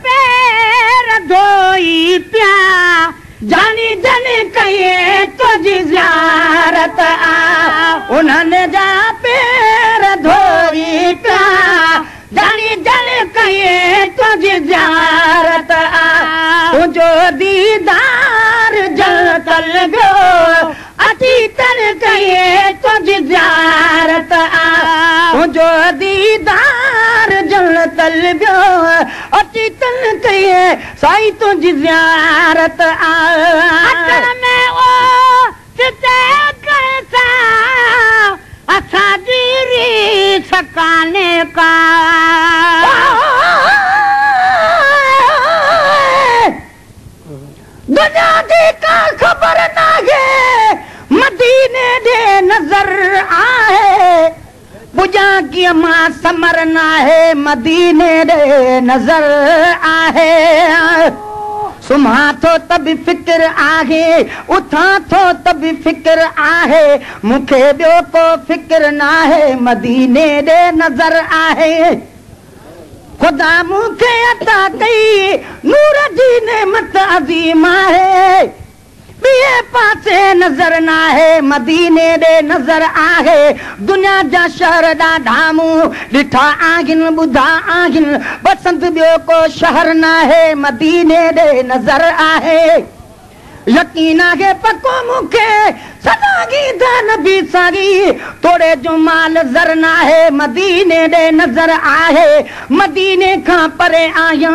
पैर धोई पिया जानी जन कहे तुझी ज़ियारत उन्हनि जा पैर धोई पिया जानी जन कहे तुझी ज़ियारत तुझो दीदार जलतल गयो अची तन कहे तुझी ज़ियारत तुझो दीदार जलतल गयो अची तन कहे साईं तुझी ज़ियारत अचण में ओ चिते कैसा असांजी रीस काने का दुनिया की का खबर नाहे मदीने दे नजर आहे बुझा की मां समर नाहे मदीने दे नजर आहे सुम्हा थो तब फिक्र आहे उथा थो तब फिक्र आहे मूंखे ॿियो को फिक्र नाहे मदीने दे नजर आहे खुदा मूंखे अता कई नूर जी नेमत अज़ीम आहे ॿिए पासे नज़र नाहे मदीने दे नज़र आहे दुनिया जा शहर ॾाढा मूं ॾिठा आहिनि ॿुधा आहिनि बसंत ॿियो को शहर नाहे मदीने दे नज़र आहे यकीन आहे पको मूंखे सदागी दान बि सागी तोड़े जो माल ज़र नाहे मदीने दे नज़र आहे मदीने खां परे आहियां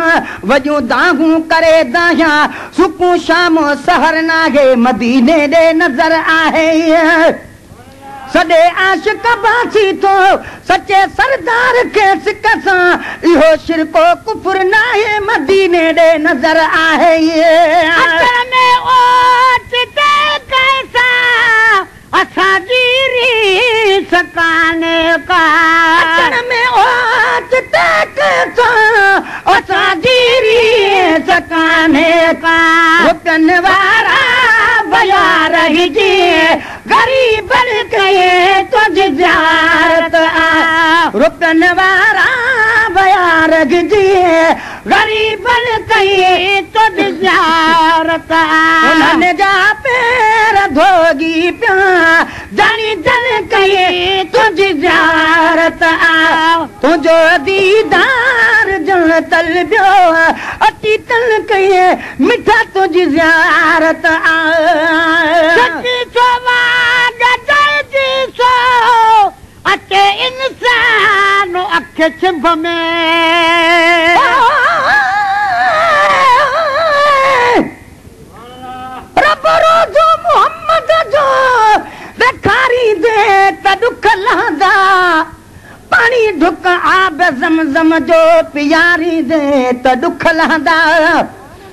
वॼूं दाहूं करे दाहियां सुकूं शाम सहर नाहे मदीने दे नज़र आहे सॾे आशिक़ बासी थो सचे सरदार खे सिक सां इहो शिरको कुफर नाहे मदीने दे नज़र आहे अचण में ओट ते कैसा असांजी रीस काने का अचण में ओट ते कैसा असांजी रीस काने का रुकन वारा बया रहिजी गरीबन कहे तुझी ज़ियारत रुकन वारा बया रहिजी गरीबन कहे तुझी ज़ियारत उन्हनि जा पैर धोगी पिया जानी जन कहे तुझी ज़ियारत तुझो दीदार जन तल बियो अची तन कहे मिठा तुझी ज़ियारत अचे इंसान अख छिभ में रब रोज़ो मोहम्मद जो ॾेखारी दे त ॾुख लहंदा पानी ढुक आब ज़मज़म जो पियारी दे त ॾुख लहंदा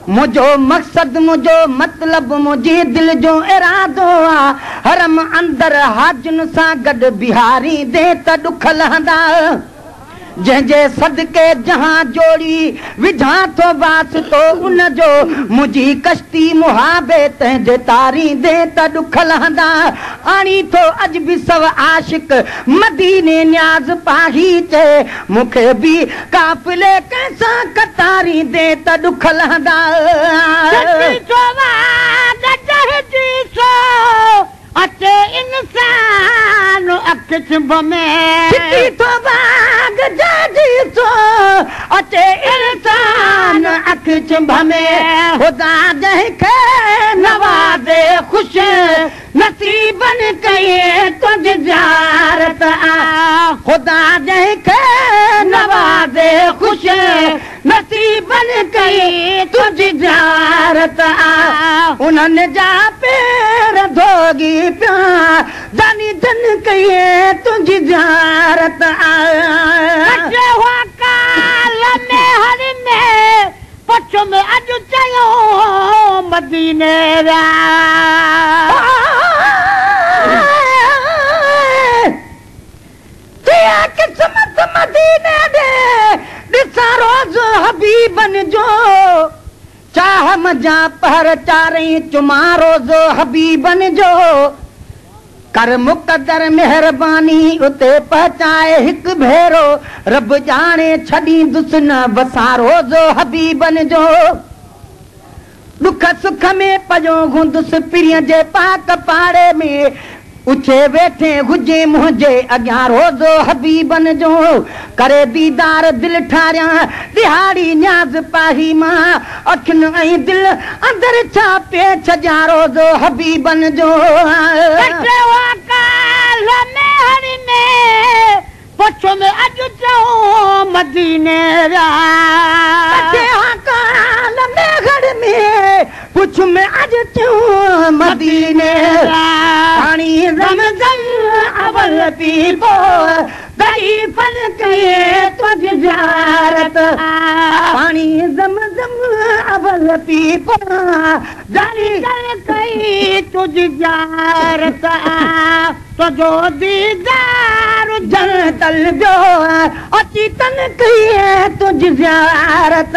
मुझो मकसद मुझो मतलब मुझी दिल जो इरादो आ हरम अंदर हाजुन सां गॾु बिहारी दे त ॾुख लहंदा जंहिंजे सदके जहां जोड़ी विझां थो वास्तो उन जो मुंहिंजी कश्ती मुहाबे तंहिंजे तारी दे त ॾुख लहंदा आणी थो अॼु बि सव आशिक मदीने न्याज़ पाही चए मूंखे बि काफ़िले कंहिंसां कतारी दे त ॾुख लहंदा अचे इंसान अख छिभ में थो बाग जाजी थो अचे इंसान अख छिभ में खुदा जंहिंखे नवाज़े ख़ुशि नसीबन कहे तुझी ज़ियारत खुदा जंहिंखे नवाज़े ख़ुशि नसीबन कहे तुझी ज़ियारत उन्हनि जा पैर धोगी पिया जानी जन कहे तुझी ज़ियारत काल में हर में पछ में अॼु चयो मदीने किस्मत मदीने दे ॾिसां रोज़ हबीबन जो चाह मजा पहर चारे चुमा रोज़ हबीबन जो कर मुक़दर मेहरबानी उते पहुचाए हिकु भेरो रब जाने छॾी दुस न वसारो जो हबीबन जो दुख सुख में पजो हूंदुस पिरीअ जे पाक पाड़े में उछे वेठे हुजे मुंहिंजे अॻियां रोज़ो हबीबन जो करे दीदार दिल ठारियां दिहाड़ी न्याज़ पाही मां अखियुनि ऐं दिल अंदर छा पे छॾियां रोज़ो हबीबन जो पुछ में अॼु चऊं मदीने काल में घर में पुछ में अॼु चऊं मदीने पाणी ज़मज़म अवल पीबो दही फल कये तुझ ज़ियारत पाणी ज़मज़म अवल पीबो दही फल कये तुझ ज़ियारत तुझो दीदार जनतल जो अची तन कये तुझ ज़ियारत